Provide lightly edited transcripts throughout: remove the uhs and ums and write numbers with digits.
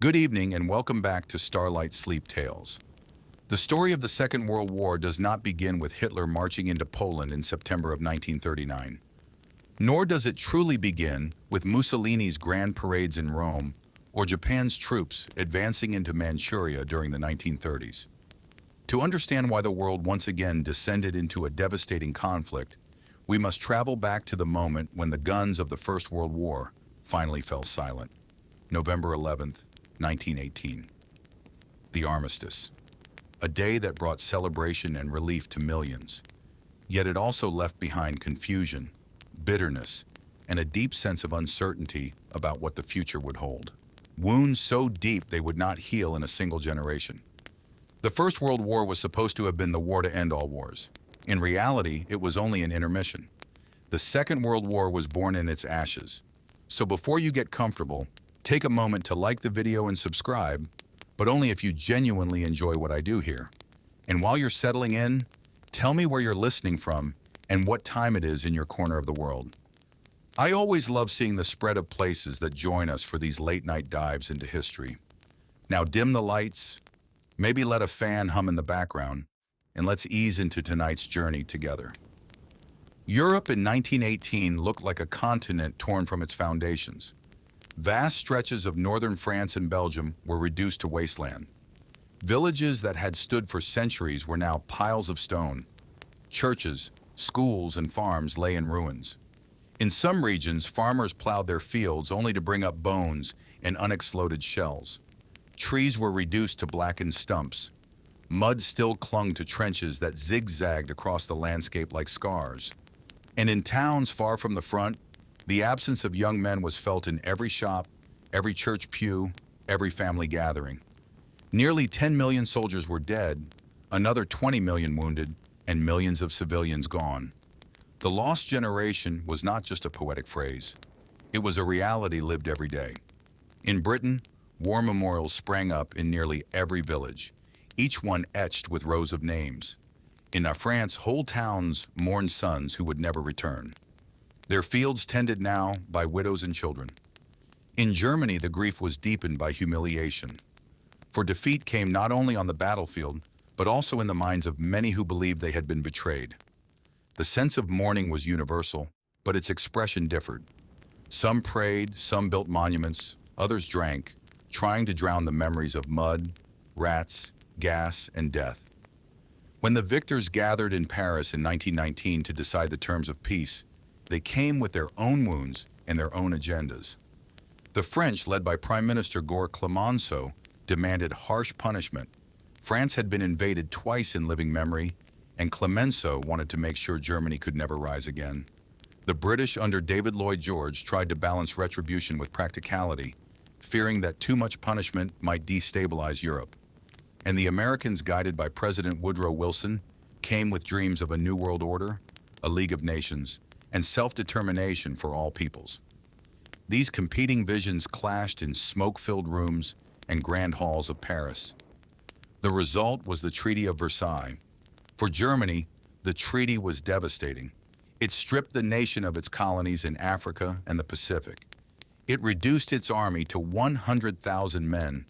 Good evening and welcome back to Starlight Sleep Tales. The story of the Second World War does not begin with Hitler marching into Poland in September of 1939. Nor does it truly begin with Mussolini's grand parades in Rome or Japan's troops advancing into Manchuria during the 1930s. To understand why the world once again descended into a devastating conflict, we must travel back to the moment when the guns of the First World War finally fell silent. November 11th, 1918. The Armistice. A day that brought celebration and relief to millions. Yet it also left behind confusion, bitterness, and a deep sense of uncertainty about what the future would hold. Wounds so deep they would not heal in a single generation. The First World War was supposed to have been the war to end all wars. In reality, it was only an intermission. The Second World War was born in its ashes. So before you get comfortable, take a moment to like the video and subscribe, but only if you genuinely enjoy what I do here. And while you're settling in, tell me where you're listening from and what time it is in your corner of the world. I always love seeing the spread of places that join us for these late-night dives into history. Now dim the lights, maybe let a fan hum in the background, and let's ease into tonight's journey together. Europe in 1918 looked like a continent torn from its foundations. Vast stretches of northern France and Belgium were reduced to wasteland. Villages that had stood for centuries were now piles of stone. Churches, schools, and farms lay in ruins. In some regions, farmers plowed their fields only to bring up bones and unexploded shells. Trees were reduced to blackened stumps. Mud still clung to trenches that zigzagged across the landscape like scars. And in towns far from the front, the absence of young men was felt in every shop, every church pew, every family gathering. Nearly 10 million soldiers were dead, another 20 million wounded, and millions of civilians gone. The lost generation was not just a poetic phrase. It was a reality lived every day. In Britain, war memorials sprang up in nearly every village, each one etched with rows of names. In France, whole towns mourned sons who would never return. Their fields tended now by widows and children. In Germany, the grief was deepened by humiliation. For defeat came not only on the battlefield, but also in the minds of many who believed they had been betrayed. The sense of mourning was universal, but its expression differed. Some prayed, some built monuments, others drank, trying to drown the memories of mud, rats, gas, and death. When the victors gathered in Paris in 1919 to decide the terms of peace, they came with their own wounds and their own agendas. The French, led by Prime Minister Clemenceau, demanded harsh punishment. France had been invaded twice in living memory, and Clemenceau wanted to make sure Germany could never rise again. The British, under David Lloyd George, tried to balance retribution with practicality, fearing that too much punishment might destabilize Europe. And the Americans, guided by President Woodrow Wilson, came with dreams of a new world order, a League of Nations, and self-determination for all peoples. These competing visions clashed in smoke-filled rooms and grand halls of Paris. The result was the Treaty of Versailles. For Germany, the treaty was devastating. It stripped the nation of its colonies in Africa and the Pacific. It reduced its army to 100,000 men,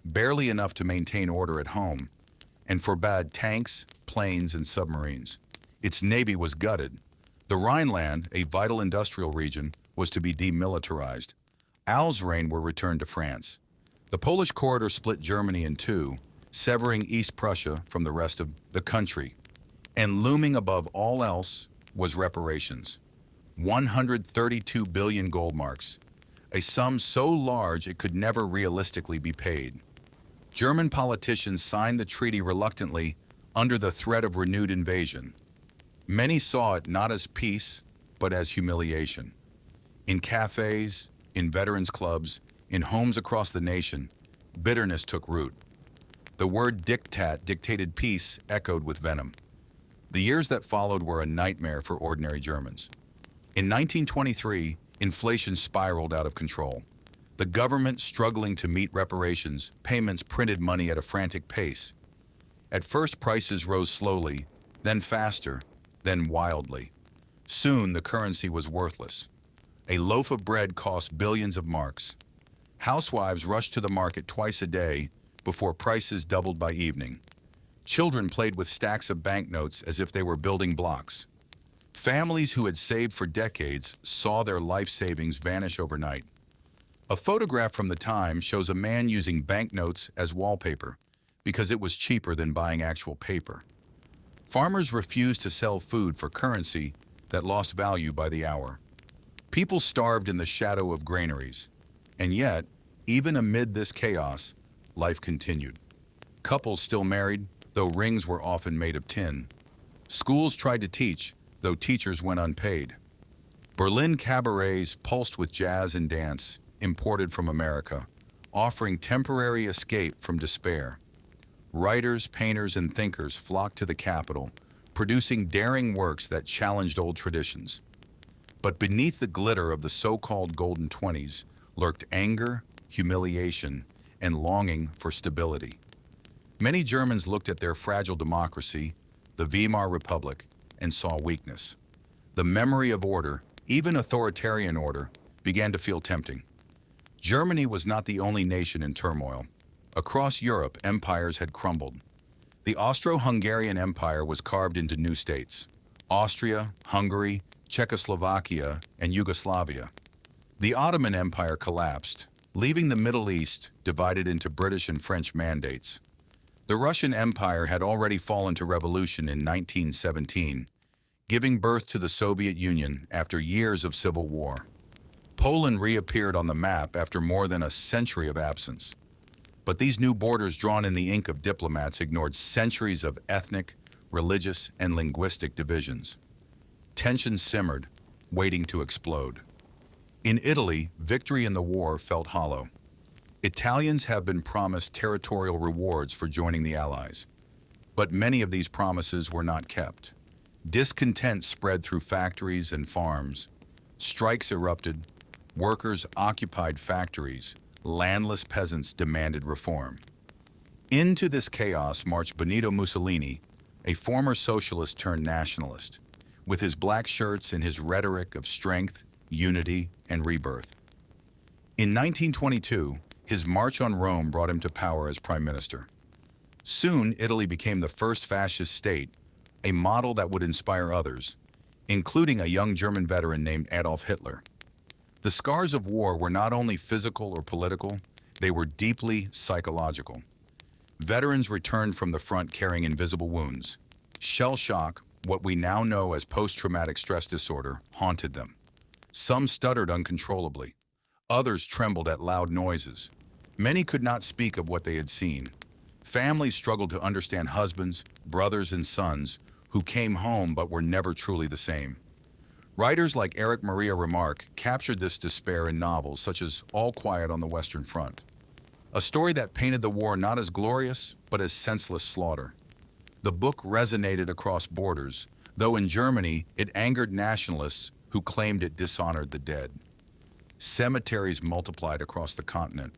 barely enough to maintain order at home, and forbade tanks, planes, and submarines. Its navy was gutted. The Rhineland, a vital industrial region, was to be demilitarized. Alsace were returned to France. The Polish corridor split Germany in two, severing East Prussia from the rest of the country. And looming above all else was reparations. 132 billion gold marks, a sum so large it could never realistically be paid. German politicians signed the treaty reluctantly under the threat of renewed invasion. Many saw it not as peace, but as humiliation. In cafes, in veterans clubs, in homes across the nation, bitterness took root. The word diktat, dictated peace, echoed with venom. The years that followed were a nightmare for ordinary Germans. In 1923, inflation spiraled out of control. The government struggling to meet reparations, payments printed money at a frantic pace. At first, prices rose slowly, then faster, then wildly. Soon, the currency was worthless. A loaf of bread cost billions of marks. Housewives rushed to the market twice a day before prices doubled by evening. Children played with stacks of banknotes as if they were building blocks. Families who had saved for decades saw their life savings vanish overnight. A photograph from the time shows a man using banknotes as wallpaper because it was cheaper than buying actual paper. Farmers refused to sell food for currency that lost value by the hour. People starved in the shadow of granaries. And yet, even amid this chaos, life continued. Couples still married, though rings were often made of tin. Schools tried to teach, though teachers went unpaid. Berlin cabarets pulsed with jazz and dance, imported from America, offering temporary escape from despair. Writers, painters, and thinkers flocked to the capital, producing daring works that challenged old traditions. But beneath the glitter of the so-called Golden Twenties lurked anger, humiliation, and longing for stability. Many Germans looked at their fragile democracy, the Weimar Republic, and saw weakness. The memory of order, even authoritarian order, began to feel tempting. Germany was not the only nation in turmoil. Across Europe, empires had crumbled. The Austro-Hungarian Empire was carved into new states: Austria, Hungary, Czechoslovakia, and Yugoslavia. The Ottoman Empire collapsed, leaving the Middle East divided into British and French mandates. The Russian Empire had already fallen to revolution in 1917, giving birth to the Soviet Union after years of civil war. Poland reappeared on the map after more than a century of absence. But these new borders drawn in the ink of diplomats ignored centuries of ethnic, religious, and linguistic divisions. Tensions simmered, waiting to explode. In Italy, victory in the war felt hollow. Italians have been promised territorial rewards for joining the Allies. But many of these promises were not kept. Discontent spread through factories and farms. Strikes erupted. Workers occupied factories. Landless peasants demanded reform. Into this chaos marched Benito Mussolini, a former socialist turned nationalist, with his black shirts and his rhetoric of strength, unity, and rebirth. In 1922, his march on Rome brought him to power as prime minister. Soon, Italy became the first fascist state, a model that would inspire others, including a young German veteran named Adolf Hitler. The scars of war were not only physical or political, they were deeply psychological. Veterans returned from the front carrying invisible wounds. Shell shock, what we now know as post-traumatic stress disorder, haunted them. Some stuttered uncontrollably. Others trembled at loud noises. Many could not speak of what they had seen. Families struggled to understand husbands, brothers, and sons who came home but were never truly the same. Writers like Erich Maria Remarque captured this despair in novels such as All Quiet on the Western Front, a story that painted the war not as glorious, but as senseless slaughter. The book resonated across borders, though in Germany it angered nationalists who claimed it dishonored the dead. Cemeteries multiplied across the continent.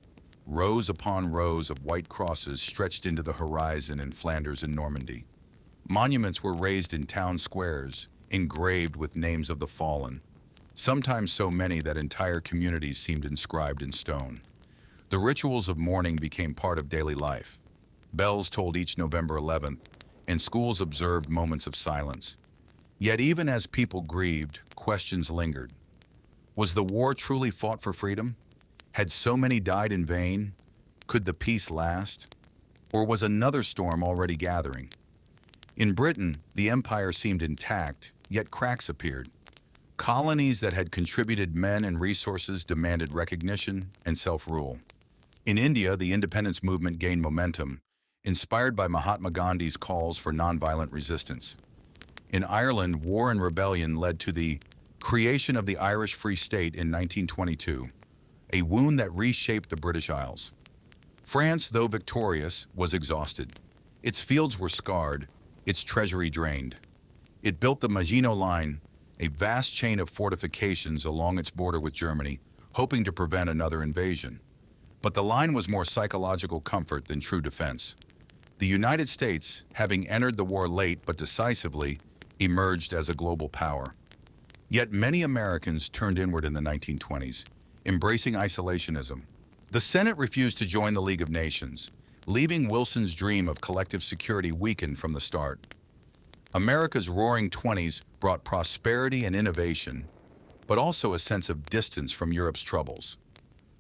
Rows upon rows of white crosses stretched into the horizon in Flanders and Normandy. Monuments were raised in town squares, engraved with names of the fallen, sometimes so many that entire communities seemed inscribed in stone. The rituals of mourning became part of daily life. Bells tolled each November 11th, and schools observed moments of silence. Yet even as people grieved, questions lingered. Was the war truly fought for freedom? Had so many died in vain? Could the peace last? Or was another storm already gathering? In Britain, the empire seemed intact, yet cracks appeared. Colonies that had contributed men and resources demanded recognition and self-rule. In India, the independence movement gained momentum, inspired by Mahatma Gandhi's calls for nonviolent resistance. In Ireland, war and rebellion led to the creation of the Irish Free State in 1922, a wound that reshaped the British Isles. France, though victorious, was exhausted. Its fields were scarred, its treasury drained. It built the Maginot Line, a vast chain of fortifications along its border with Germany, hoping to prevent another invasion. But the line was more psychological comfort than true defense. The United States, having entered the war late but decisively, emerged as a global power. Yet many Americans turned inward in the 1920s, embracing isolationism. The Senate refused to join the League of Nations, leaving Wilson's dream of collective security weakened from the start. America's roaring 20s brought prosperity and innovation, but also a sense of distance from Europe's troubles.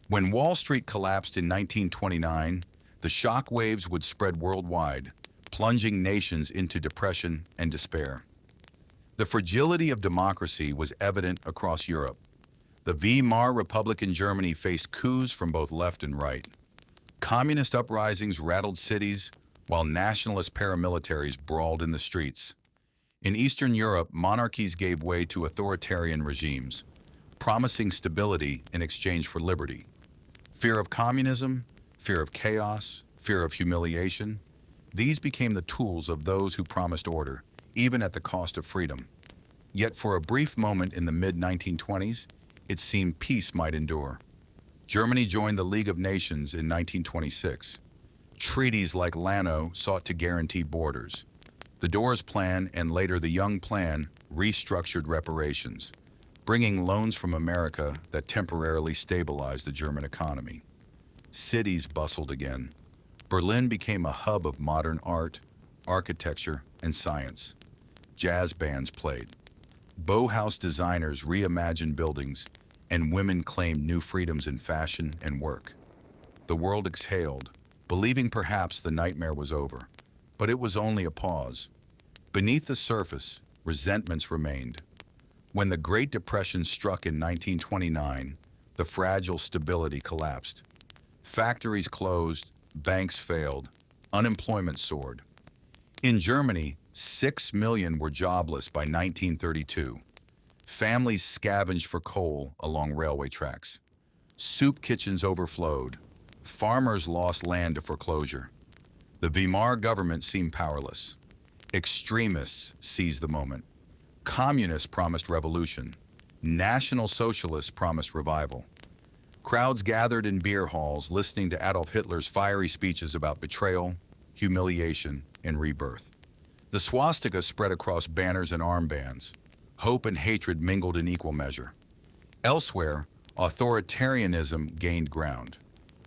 When Wall Street collapsed in 1929, the shock waves would spread worldwide, plunging nations into depression and despair. The fragility of democracy was evident across Europe. The Weimar Republic in Germany faced coups from both left and right. Communist uprisings rattled cities, while nationalist paramilitaries brawled in the streets. In Eastern Europe, monarchies gave way to authoritarian regimes, promising stability in exchange for liberty. Fear of communism, fear of chaos, fear of humiliation, these became the tools of those who promised order, even at the cost of freedom. Yet for a brief moment in the mid-1920s, it seemed peace might endure. Germany joined the League of Nations in 1926. Treaties like Lano sought to guarantee borders. The Doors Plan and later the Young Plan restructured reparations, bringing loans from America that temporarily stabilized the German economy. Cities bustled again. Berlin became a hub of modern art, architecture, and science. Jazz bands played. Bauhaus designers reimagined buildings, and women claimed new freedoms in fashion and work. The world exhaled, believing perhaps the nightmare was over. But it was only a pause. Beneath the surface, resentments remained. When the Great Depression struck in 1929, the fragile stability collapsed. Factories closed, banks failed, unemployment soared. In Germany, 6 million were jobless by 1932. Families scavenged for coal along railway tracks. Soup kitchens overflowed. Farmers lost land to foreclosure. The Weimar government seemed powerless. Extremists seized the moment. Communists promised revolution. National Socialists promised revival. Crowds gathered in beer halls listening to Adolf Hitler's fiery speeches about betrayal, humiliation, and rebirth. The swastika spread across banners and armbands. Hope and hatred mingled in equal measure. Elsewhere, authoritarianism gained ground.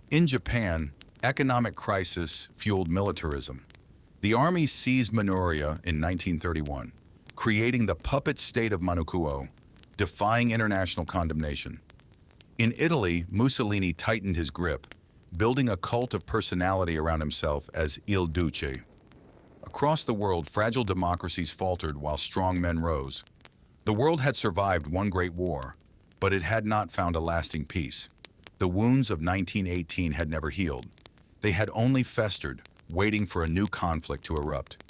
In Japan, economic crisis fueled militarism. The army seized Minoria in 1931, creating the puppet state of Manchukuo, defying international condemnation. In Italy, Mussolini tightened his grip, building a cult of personality around himself as Il Duce. Across the world, fragile democracies faltered while strong men rose. The world had survived one great war, but it had not found a lasting peace. The wounds of 1918 had never healed. They had only festered, waiting for a new conflict to erupt.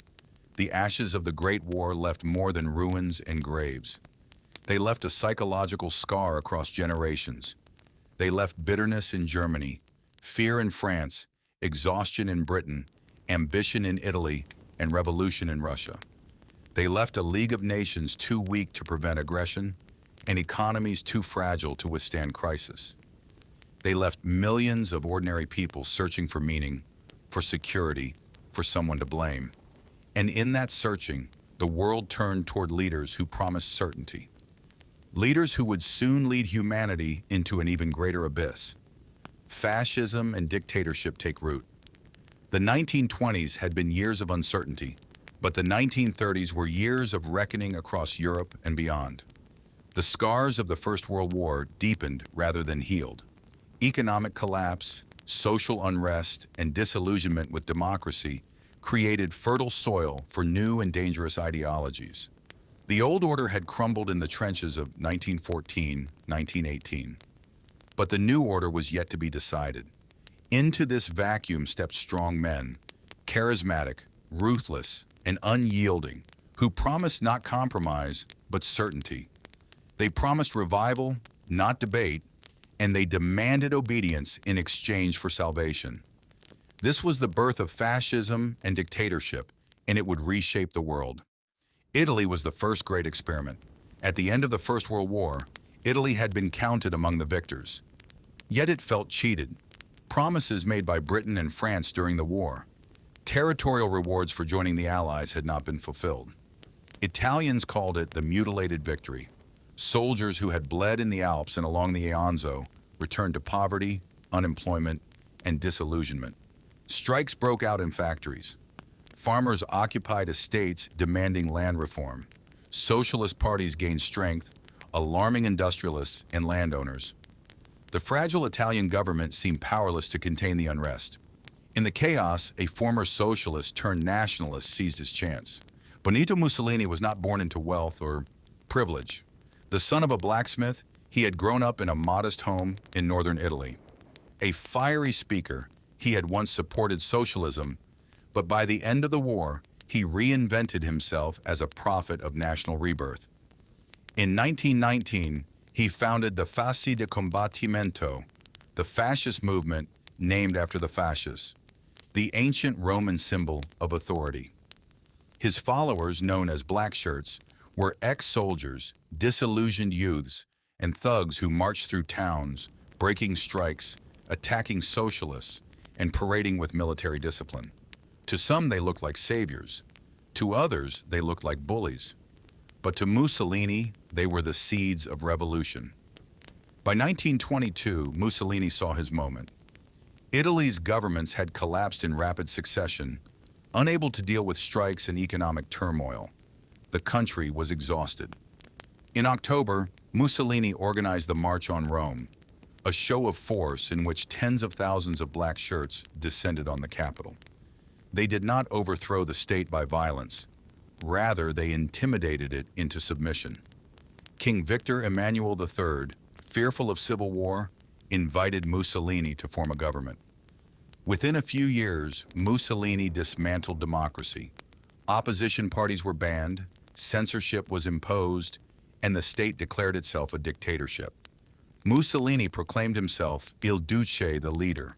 The ashes of the Great War left more than ruins and graves. They left a psychological scar across generations. They left bitterness in Germany, fear in France, exhaustion in Britain, ambition in Italy, and revolution in Russia. They left a League of Nations too weak to prevent aggression and economies too fragile to withstand crisis. They left millions of ordinary people searching for meaning, for security, for someone to blame. And in that searching, the world turned toward leaders who promised certainty. Leaders who would soon lead humanity into an even greater abyss. Fascism and dictatorship take root. The 1920s had been years of uncertainty, but the 1930s were years of reckoning across Europe and beyond. The scars of the First World War deepened rather than healed. Economic collapse, social unrest, and disillusionment with democracy created fertile soil for new and dangerous ideologies. The old order had crumbled in the trenches of 1914, 1918. But the new order was yet to be decided. Into this vacuum stepped strong men, charismatic, ruthless, and unyielding, who promised not compromise, but certainty. They promised revival, not debate, and they demanded obedience in exchange for salvation. This was the birth of fascism and dictatorship, and it would reshape the world. Italy was the first great experiment. At the end of the First World War, Italy had been counted among the victors. Yet it felt cheated. Promises made by Britain and France during the war. Territorial rewards for joining the Allies had not been fulfilled. Italians called it the mutilated victory. Soldiers who had bled in the Alps and along the Isonzo returned to poverty, unemployment, and disillusionment. Strikes broke out in factories. Farmers occupied estates demanding land reform. Socialist parties gained strength, alarming industrialists and landowners. The fragile Italian government seemed powerless to contain the unrest. In the chaos, a former socialist turned nationalist seized his chance. Benito Mussolini was not born into wealth or privilege. The son of a blacksmith, he had grown up in a modest home in northern Italy. A fiery speaker, he had once supported socialism, but by the end of the war, he reinvented himself as a prophet of national rebirth. In 1919, he founded the Fasci di Combattimento, the fascist movement named after the fascists, the ancient Roman symbol of authority. His followers, known as black shirts, were ex-soldiers, disillusioned youths, and thugs who marched through towns, breaking strikes, attacking socialists, and parading with military discipline. To some, they looked like saviors. To others, they looked like bullies. But to Mussolini, they were the seeds of revolution. By 1922, Mussolini saw his moment. Italy's governments had collapsed in rapid succession, unable to deal with strikes and economic turmoil. The country was exhausted. In October, Mussolini organized the March on Rome, a show of force in which tens of thousands of black shirts descended on the capital. They did not overthrow the state by violence. Rather, they intimidated it into submission. King Victor Emmanuel III, fearful of civil war, invited Mussolini to form a government. Within a few years, Mussolini dismantled democracy. Opposition parties were banned, censorship was imposed, and the state declared itself a dictatorship. Mussolini proclaimed himself Il Duce, the leader.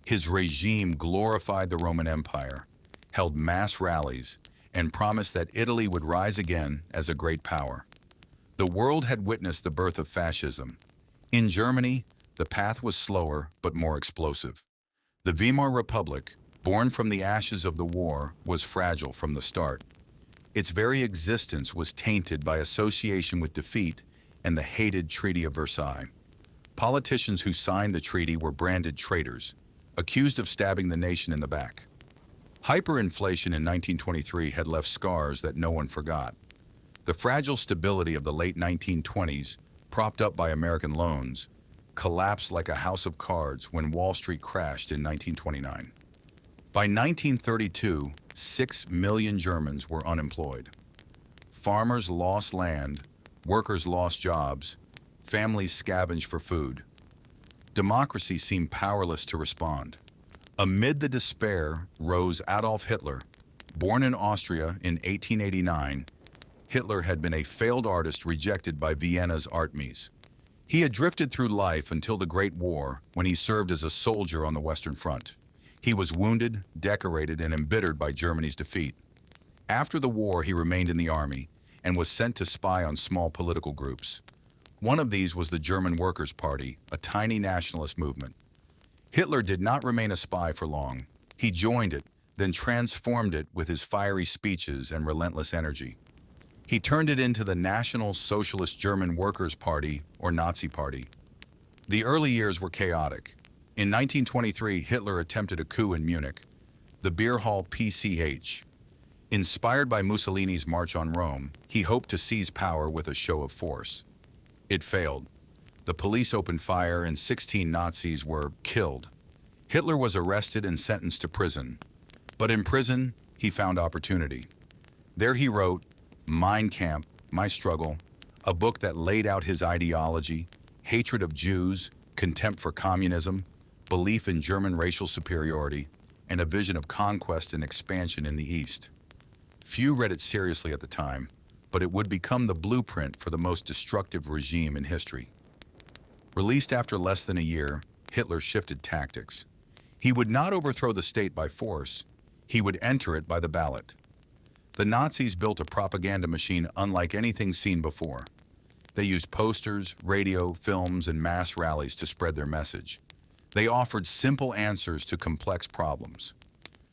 His regime glorified the Roman Empire, held mass rallies, and promised that Italy would rise again as a great power. The world had witnessed the birth of fascism. In Germany, the path was slower but more explosive. The Weimar Republic, born from the ashes of the war, was fragile from the start. Its very existence was tainted by association with defeat and the hated Treaty of Versailles. Politicians who signed the treaty were branded traitors, accused of stabbing the nation in the back. Hyperinflation in 1923 had left scars that no one forgot. The fragile stability of the late 1920s, propped up by American loans, collapsed like a house of cards when Wall Street crashed in 1929. By 1932, 6 million Germans were unemployed. Farmers lost land, workers lost jobs, families scavenged for food. Democracy seemed powerless to respond. Amid the despair rose Adolf Hitler. Born in Austria in 1889, Hitler had been a failed artist rejected by Vienna's art mies. He had drifted through life until the Great War, when he served as a soldier on the Western Front. He was wounded, decorated, and embittered by Germany's defeat. After the war, he remained in the army and was sent to spy on small political groups. One of these was the German Workers' Party, a tiny nationalist movement. Hitler did not remain a spy for long. He joined it, then transformed it with his fiery speeches and relentless energy. He turned it into the National Socialist German Workers' Party, or Nazi Party. The early years were chaotic. In 1923, Hitler attempted a coup in Munich, the beer hall PCH. Inspired by Mussolini's March on Rome, he hoped to seize power with a show of force. It failed. The police opened fire and 16 Nazis were killed. Hitler was arrested and sentenced to prison. But in prison, he found opportunity. There he wrote Mein Kampf, My Struggle, a book that laid out his ideology, hatred of Jews, contempt for communism, belief in German racial superiority, and a vision of conquest and expansion in the East. Few read it seriously at the time, but it would become the blueprint for the most destructive regime in history. Released after less than a year, Hitler shifted tactics. He would not overthrow the state by force, he would enter it by the ballot. The Nazis built a propaganda machine unlike anything seen before. They used posters, radio, films, and mass rallies to spread their message. They offered simple answers to complex problems.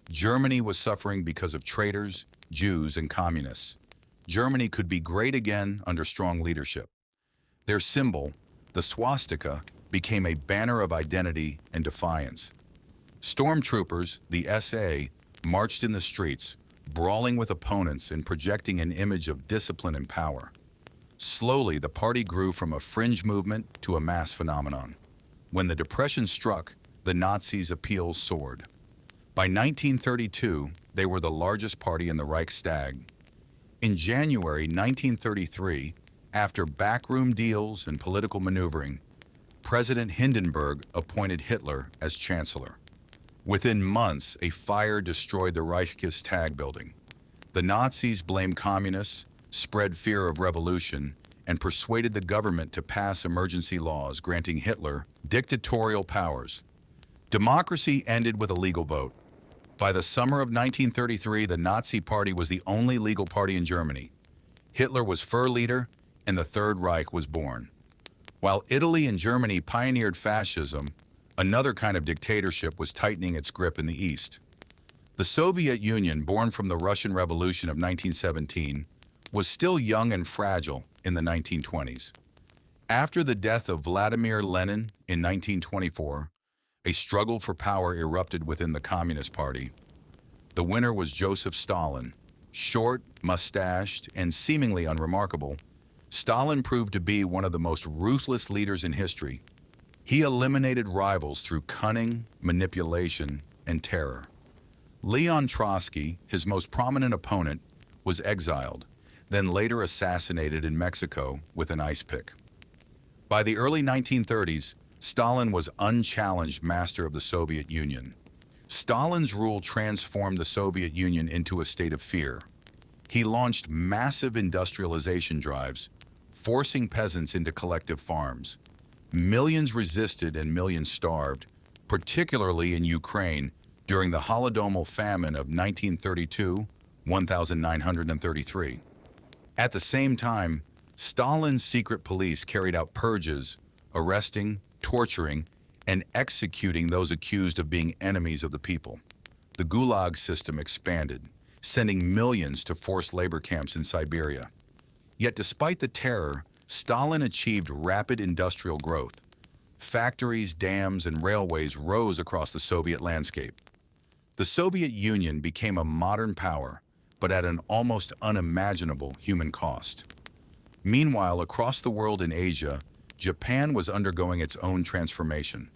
Germany was suffering because of traitors, Jews, and communists. Germany could be great again under strong leadership. Their symbol, the swastika, became a banner of identity and defiance. Stormtroopers, the SA, marched in the streets, brawling with opponents and projecting an image of discipline and power. Slowly, the party grew from a fringe movement to a mass phenomenon. When the Depression struck, the Nazis' appeals soared. By 1932, they were the largest party in the Reichstag. In January 1933, after backroom deals and political maneuvering, President Hindenburg appointed Hitler as chancellor. Within months, a fire destroyed the Reichstag building. The Nazis blamed communists, spread fear of revolution, and persuaded the government to pass emergency laws granting Hitler dictatorial powers. Democracy ended with a legal vote. By the summer of 1933, the Nazi Party was the only legal party in Germany. Hitler was Führer leader, and the Third Reich was born. While Italy and Germany pioneered fascism, another kind of dictatorship was tightening its grip in the East. The Soviet Union, born from the Russian Revolution of 1917, was still young and fragile in the 1920s. After the death of Vladimir Lenin in 1924, a struggle for power erupted within the Communist Party. The winner was Joseph Stalin. Short, mustached, and seemingly unremarkable, Stalin proved to be one of the most ruthless leaders in history. He eliminated rivals through cunning, manipulation, and terror. Leon Trotsky, his most prominent opponent, was exiled, then later assassinated in Mexico with an ice pick. By the early 1930s, Stalin was unchallenged master of the Soviet Union. Stalin's rule transformed the Soviet Union into a state of fear. He launched massive industrialization drives, forcing peasants into collective farms. Millions resisted and millions starved, particularly in Ukraine during the Holodomor famine of 1932-1933. At the same time, Stalin's secret police carried out purges, arresting, torturing, and executing those accused of being enemies of the people. The Gulag system expanded, sending millions to forced labor camps in Siberia. Yet despite the terror, Stalin achieved rapid industrial growth. Factories, dams, and railways rose across the Soviet landscape. The Soviet Union became a modern power, but at an almost unimaginable human cost. Meanwhile, across the world in Asia, Japan was undergoing its own transformation.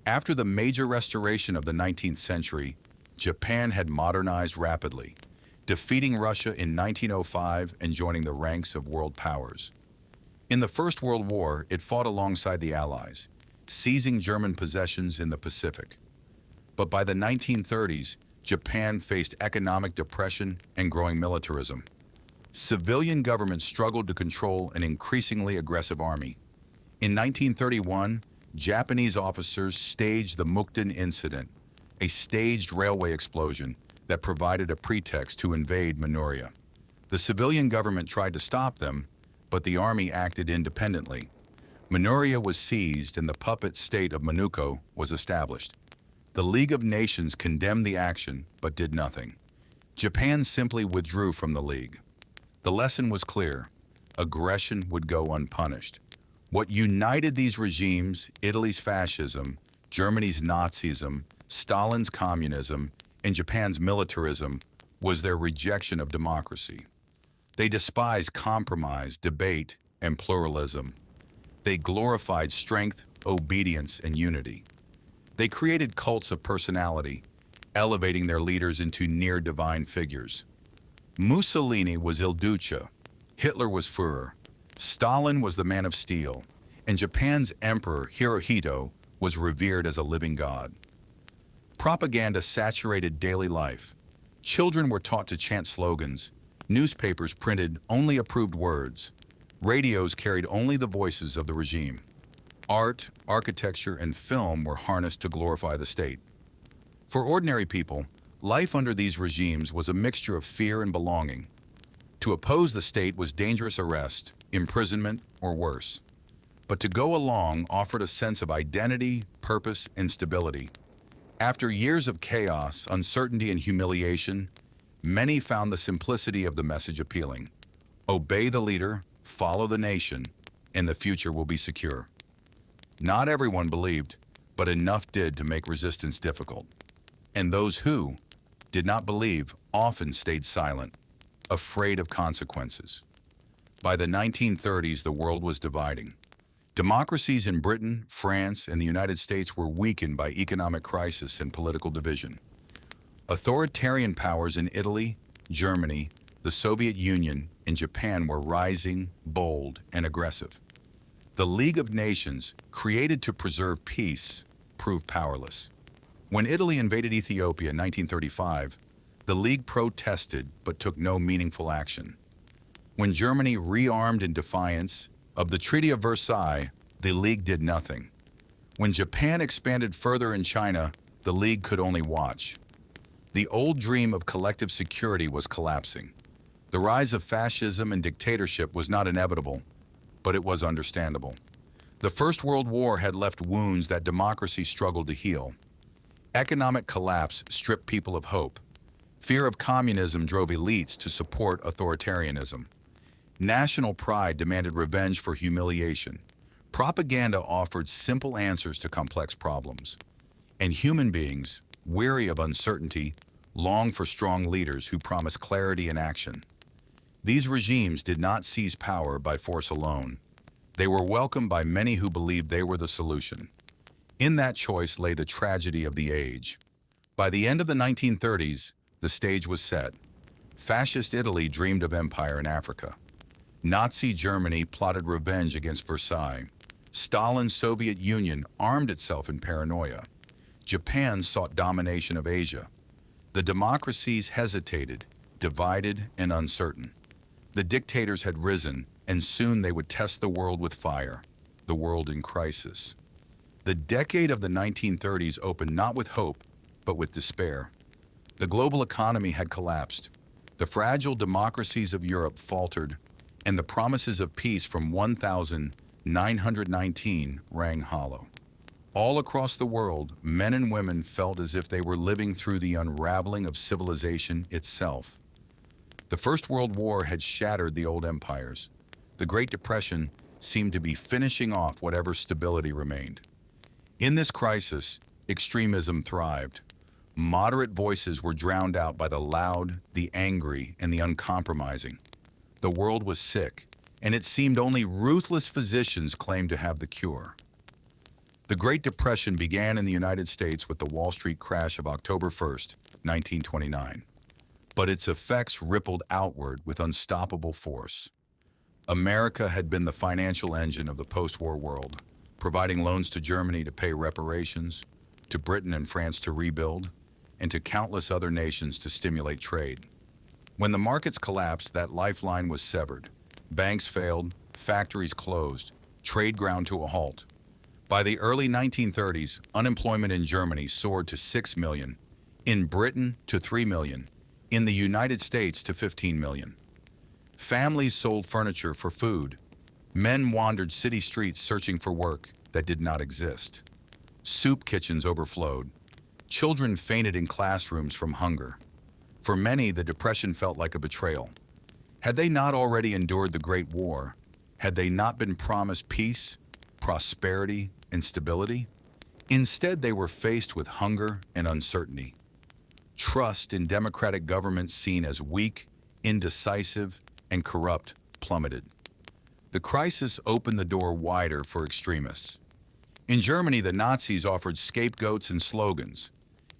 After the major restoration of the 19th century, Japan had modernized rapidly, defeating Russia in 1905 and joining the ranks of world powers. In the First World War, it fought alongside the Allies, seizing German possessions in the Pacific. But by the 1930s, Japan faced economic depression and growing militarism. Civilian governments struggled to control an increasingly aggressive army. In 1931, Japanese officers staged the Mukden Incident, a staged railway explosion that provided a pretext to invade Manchuria. The civilian government tried to stop them, but the army acted independently. Manchuria was seized and the puppet state of Manchukuo was established. The League of Nations condemned the action, but did nothing. Japan simply withdrew from the League. The lesson was clear: aggression would go unpunished. What united these regimes, Italy's fascism, Germany's Nazism, Stalin's communism, and Japan's militarism, was their rejection of democracy. They despised compromise, debate, and pluralism. They glorified strength, obedience, and unity. They created cults of personality, elevating their leaders into near-divine figures. Mussolini was Il Duce, Hitler was Führer, Stalin was the Man of Steel, and Japan's Emperor Hirohito was revered as a living god. Propaganda saturated daily life. Children were taught to chant slogans. Newspapers printed only approved words. Radios carried only the voices of the regime. Art, architecture, and film were harnessed to glorify the state. For ordinary people, life under these regimes was a mixture of fear and belonging. To oppose the state was dangerous arrest, imprisonment, or worse. But to go along offered a sense of identity, purpose, and stability. After years of chaos, uncertainty, and humiliation, many found the simplicity of the message appealing. Obey the leader, follow the nation, and the future will be secure. Not everyone believed, but enough did to make resistance difficult. And those who did not believe often stayed silent, afraid of consequences. By the 1930s, the world was dividing. Democracies in Britain, France, and the United States were weakened by economic crisis and political division. Authoritarian powers in Italy, Germany, the Soviet Union, and Japan were rising, bold, and aggressive. The League of Nations, created to preserve peace, proved powerless. When Italy invaded Ethiopia in 1935, the League protested but took no meaningful action. When Germany rearmed in defiance of the Treaty of Versailles, the League did nothing. When Japan expanded further in China, the League could only watch. The old dream of collective security was collapsing. The rise of fascism and dictatorship was not inevitable, but it was understandable. The First World War had left wounds that democracy struggled to heal. Economic collapse stripped people of hope. Fear of communism drove elites to support authoritarianism. National pride demanded revenge for humiliation. Propaganda offered simple answers to complex problems. And human beings, weary of uncertainty, longed for strong leaders who promised clarity and action. These regimes did not seize power by force alone. They were welcomed by many who believed they were the solution. In that choice lay the tragedy of the age. By the end of the 1930s, the stage was set. Fascist Italy dreamed of empire in Africa. Nazi Germany plotted revenge against Versailles. Stalin's Soviet Union armed itself in paranoia. Japan sought domination of Asia. The democracies hesitated, divided and uncertain. The dictators had risen, and soon they would test the world with fire, the world in crisis. The decade of the 1930s opened not with hope, but with despair. The global economy had collapsed. The fragile democracies of Europe faltered, and the promises of peace from 1919 rang hollow. All across the world, men and women felt as if they were living through the unraveling of civilization itself. The First World War had shattered the old empires. The Great Depression seemed to be finishing off whatever stability remained. In this crisis, extremism thrived. Moderate voices were drowned out by the loud, the angry, and the uncompromising. The world was sick, and it seemed only ruthless physicians claimed to have the cure. The Great Depression began in the United States with the Wall Street crash of October 1st, 1929. But its effects rippled outward with unstoppable force. America had been the financial engine of the post-war world, providing loans to Germany to pay reparations, to Britain and France to rebuild, and to countless other nations to stimulate trade. When the markets collapsed, that lifeline was severed. Banks failed, factories closed, trade ground to a halt. By the early 1930s, unemployment in Germany soared to 6 million, in Britain to 3 million, in the United States to 15 million. Families sold furniture for food. Men wandered city streets searching for work that did not exist. Soup kitchens overflowed. Children fainted in classrooms from hunger. For many, the Depression felt like a betrayal. Had they not already endured the Great War? Had they not been promised peace, prosperity, and stability? Instead, they were faced with hunger and uncertainty. Trust in democratic governments seen as weak, indecisive, and corrupt plummeted. The crisis opened the door wider for extremists. In Germany, the Nazis offered scapegoats and slogans.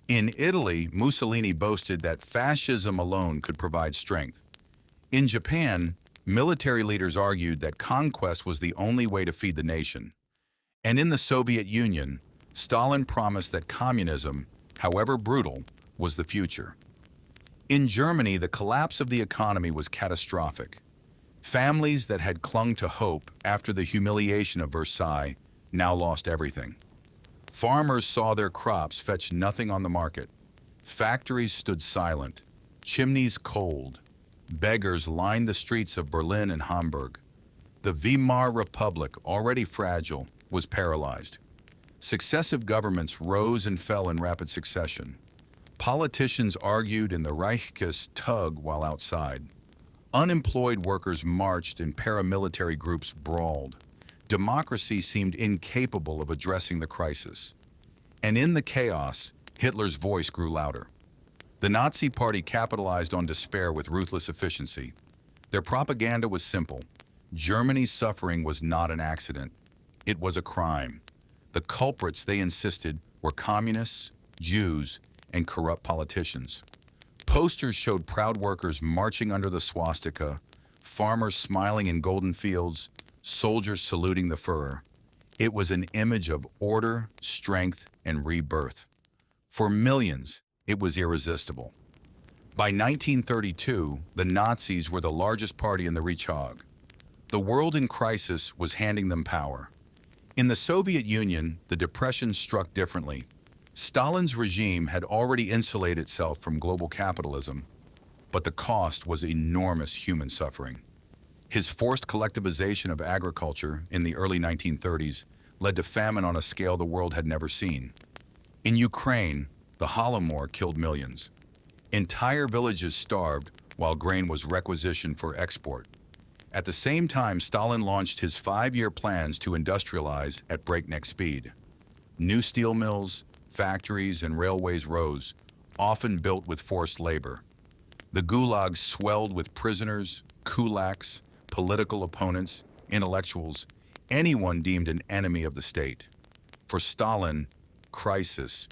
In Italy, Mussolini boasted that fascism alone could provide strength. In Japan, military leaders argued that conquest was the only way to feed the nation. And in the Soviet Union, Stalin promised that communism, however brutal, was the future. In Germany, the collapse of the economy was catastrophic. Families that had clung to hope after the humiliation of Versailles now lost everything. Farmers saw their crops fetch nothing on the market. Factories stood silent, chimneys cold. Beggars lined the streets of Berlin and Hamburg. The Weimar Republic, already fragile, was paralyzed. Successive governments rose and fell in rapid succession. Politicians argued and the Reichskas tugged while outside. Unemployed workers marched and paramilitary groups brawled. democracy seemed incapable of addressing the crisis. And in the chaos, Hitler's voice grew louder. The Nazi Party capitalized on despair with ruthless efficiency. Their propaganda was simple. Germany's suffering was not an accident. It was a crime. The culprits, they insisted, were communists, Jews, and corrupt politicians. Posters showed proud workers marching under the swastika, farmers smiling in golden fields, soldiers saluting the Führer. It was an image of order, strength, and rebirth. For millions, it was irresistible. By 1932, the Nazis were the largest party in the Reichstag. The world in crisis was handing them power. In the Soviet Union, the depression struck differently. Stalin's regime had already insulated itself from global capitalism, but the cost was enormous human suffering. His forced collectivization of agriculture in the early 1930s led to famine on a scale the world had never seen. In Ukraine, the Holodomor killed millions. Entire villages starved while grain was requisitioned for export. At the same time, Stalin launched his 5-year plans to industrialize at breakneck speed. New steel mills, factories, and railways rose, often built with forced labor. The gulags swelled with prisoners, kulaks, political opponents, intellectuals, anyone deemed an enemy of the state. For Stalin, crisis